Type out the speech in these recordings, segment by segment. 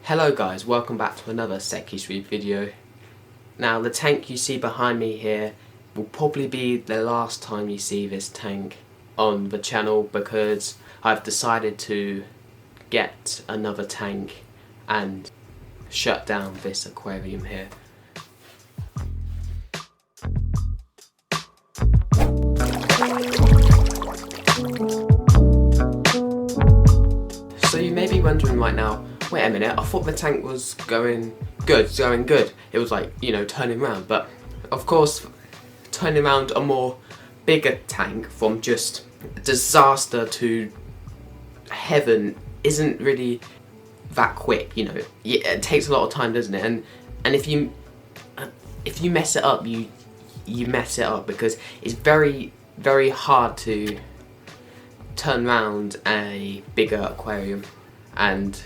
Hello guys, welcome back to another Seki's Reef video. Now the tank you see behind me here will probably be the last time you see this tank on the channel because I've decided to get another tank and shut down this aquarium here. So you may be wondering right now, wait a minute, I thought the tank was going good. It was like, you know, turning around. But of course, turning around a more bigger tank from just disaster to heaven isn't really that quick, you know. It takes a lot of time, doesn't it? And if you mess it up, you mess it up because it's very hard to turn around a bigger aquarium and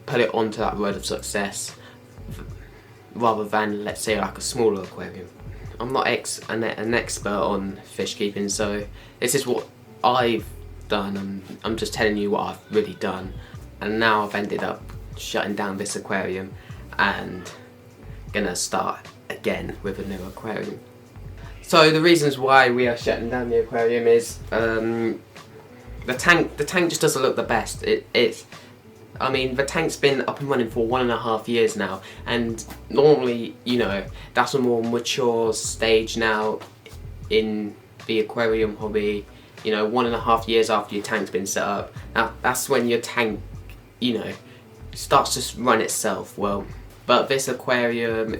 put it onto that road of success rather than, let's say, like a smaller aquarium. I'm not an expert on fish keeping, so this is what I've done and I'm just telling you what I've really done. And now I've ended up shutting down this aquarium and gonna start again with a new aquarium. So the reasons why we are shutting down the aquarium is the tank just doesn't look the best. I mean, the tank's been up and running for 1.5 years now, and normally, you know, that's a more mature stage now in the aquarium hobby. You know, 1.5 years after your tank's been set up, now that's when your tank, you know, starts to run itself well. But this aquarium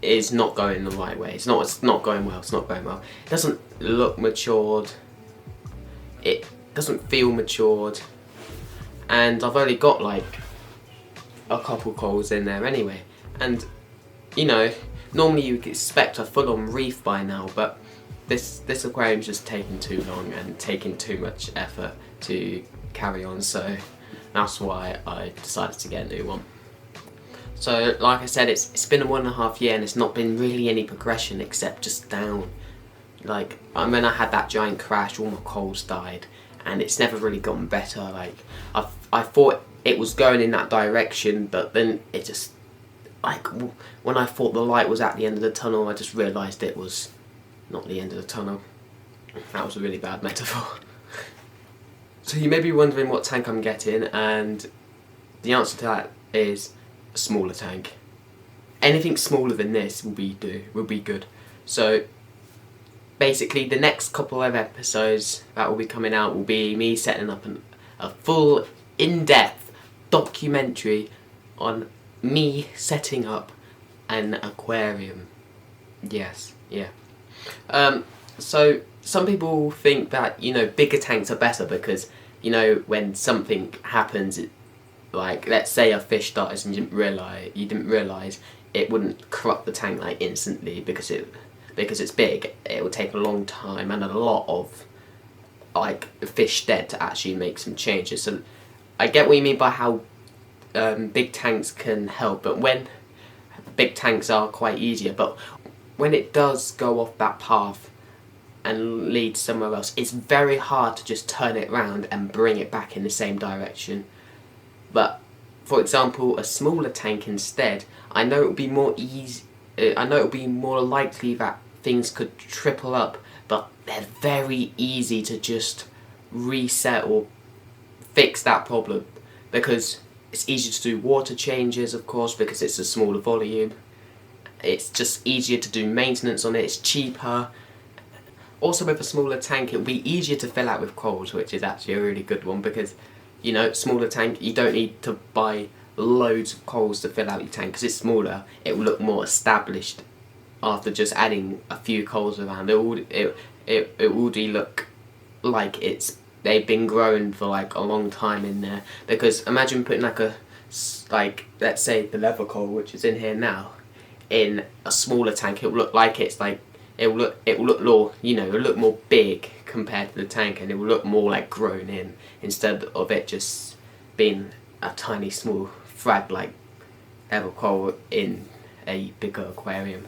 is not going the right way. It's not going well. It doesn't look matured. It doesn't feel matured. And I've only got like a couple corals in there anyway. And you know, normally you would expect a full-on reef by now, but this aquarium's just taking too long and taking too much effort to carry on, so that's why I decided to get a new one. So like I said, it's been a 1.5 year and it's not been really any progression except just down. Like, when I had that giant crash, all my corals died. And it's never really gotten better. Like, I thought it was going in that direction, but then it just, like, when I thought the light was at the end of the tunnel, I just realised it was not the end of the tunnel. That was a really bad metaphor. So you may be wondering what tank I'm getting, and the answer to that is a smaller tank. Anything smaller than this will be good. So basically, the next couple of episodes that will be coming out will be me setting up a full, in-depth documentary on me setting up an aquarium. Yes, yeah. So some people think that, you know, bigger tanks are better because, you know, when something happens, like let's say a fish dies and you didn't realise, it wouldn't corrupt the tank like instantly because it's big. It will take a long time and a lot of like fish dead to actually make some changes. So I get what you mean by how big tanks can help, but when big tanks are quite easier, but when it does go off that path and lead somewhere else, it's very hard to just turn it around and bring it back in the same direction. But for example, a smaller tank instead, I know it would be more easy. I know it would be more likely that things could triple up, but they're very easy to just reset or fix that problem because it's easier to do water changes, of course, because it's a smaller volume. It's just easier to do maintenance on it, it's cheaper. Also with a smaller tank, it'll be easier to fill out with corals, which is actually a really good one because, you know, smaller tank, you don't need to buy loads of corals to fill out your tank because it's smaller. It will look more established after just adding a few corals around. It will already look like they've been growing for like a long time in there. Because imagine putting like let's say the leather coral, which is in here now, in a smaller tank. It will look like it will look more, you know, it will look more big compared to the tank, and it will look more like grown in instead of it just being a tiny small frag like leather coral in a bigger aquarium.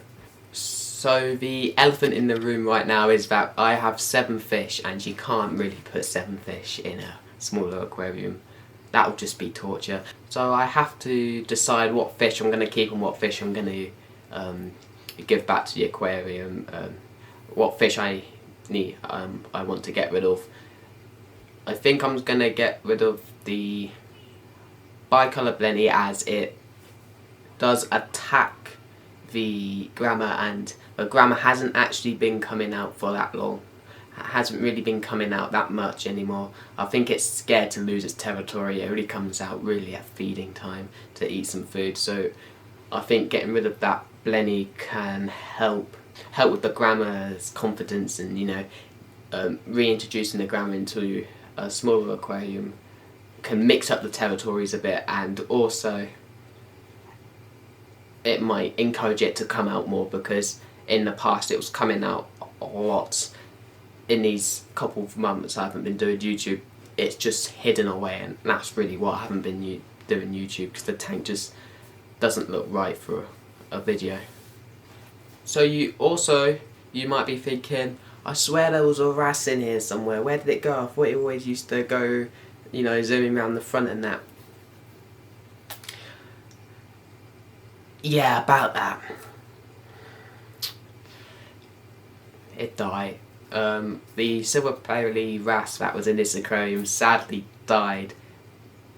So the elephant in the room right now is that I have 7 fish and you can't really put 7 fish in a smaller aquarium. that would just be torture. So I have to decide what fish I'm going to keep and what fish I'm going to give back to the aquarium, what fish I need, I want to get rid of. I think I'm going to get rid of the bicolor blenny, as it does attack the grama, and the grama hasn't actually been coming out for that long. It hasn't really been coming out that much anymore. I think it's scared to lose its territory. It only comes out really at feeding time to eat some food. So I think getting rid of that blenny can help with the grama's confidence, and reintroducing the grama into a smaller aquarium can mix up the territories a bit, and also it might encourage it to come out more, because in the past it was coming out a lot. In these couple of months I haven't been doing YouTube, it's just hidden away, and that's really why I haven't been doing YouTube, because the tank just doesn't look right for a video. So you might be thinking, I swear there was a wrasse in here somewhere, where did it go? I thought it always used to go, zooming around the front and that. Yeah, about that. It died. The silver pearly wrasse that was in this aquarium sadly died.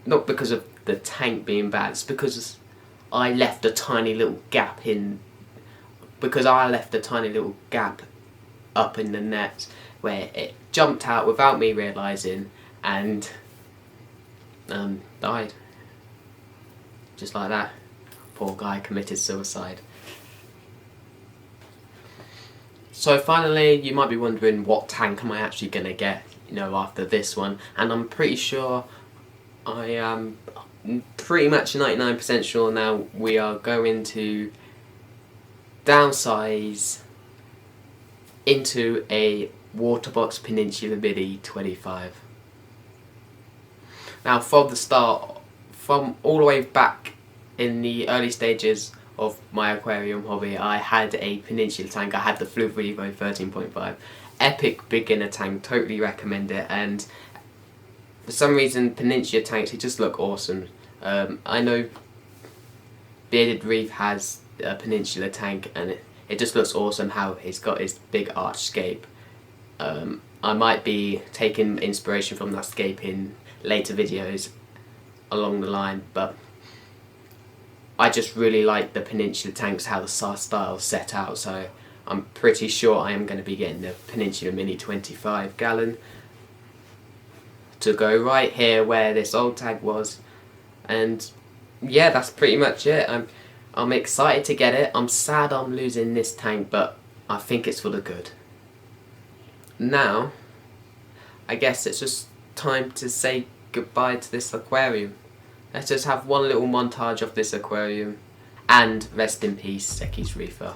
Not because of the tank being bad, it's because I left a tiny little gap up in the net where it jumped out without me realising, and died. Just like that. Poor guy committed suicide. So finally, you might be wondering, what tank am I actually going to get, after this one? And I'm pretty sure, I am pretty much 99% sure now, we are going to downsize into a Waterbox Peninsula Mini 25. Now from the start, from all the way back in the early stages of my aquarium hobby, I had a Peninsula tank. I had the Fluke Revo 13.5. Epic beginner tank, totally recommend it. And for some reason, Peninsula tanks, they just look awesome. I know Bearded Reef has a Peninsula tank, and it just looks awesome how he's got his big arch scape. I might be taking inspiration from that scape in later videos along the line, but I just really like the Peninsula tanks, how the style's set out, so I'm pretty sure I am going to be getting the Peninsula Mini 25 gallon to go right here where this old tank was. And yeah, that's pretty much it. I'm excited to get it. I'm sad I'm losing this tank, but I think it's for the good. Now, I guess it's just time to say goodbye to this aquarium. Let's just have one little montage of this aquarium, and rest in peace, Seki's Reefer.